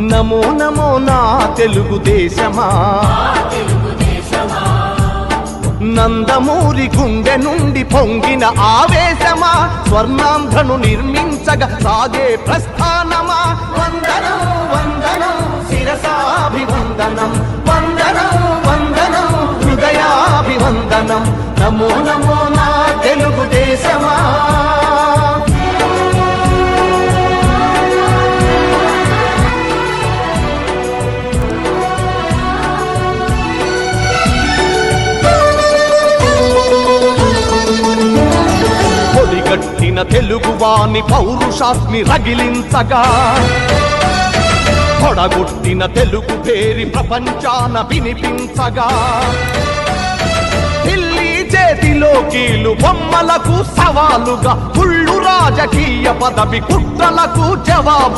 నమో నమో నా తెలుగుదేశమా నందమూరి గుండె నుండి పొంగిన ఆవేశమా స్వర్ణాంధ్రను నిర్మించగా సాగే ప్రస్థానమా వందనం వందనం శిరసాభివందనం వందనం వందనం హృదయాభివందనం నమో నమో నా తెలుగుదేశమా గట్టిన తెలుగువాని పౌరుషాస్మి రగిలించగా పొడగొట్టిన తెలుగు పేరి ప్రపంచాన వినిపించగా ఢిల్లీ చేతిలో కీలు బొమ్మలకు సవాలుగా కుళ్ళు రాజకీయ పదవి కుట్రలకు జవాబు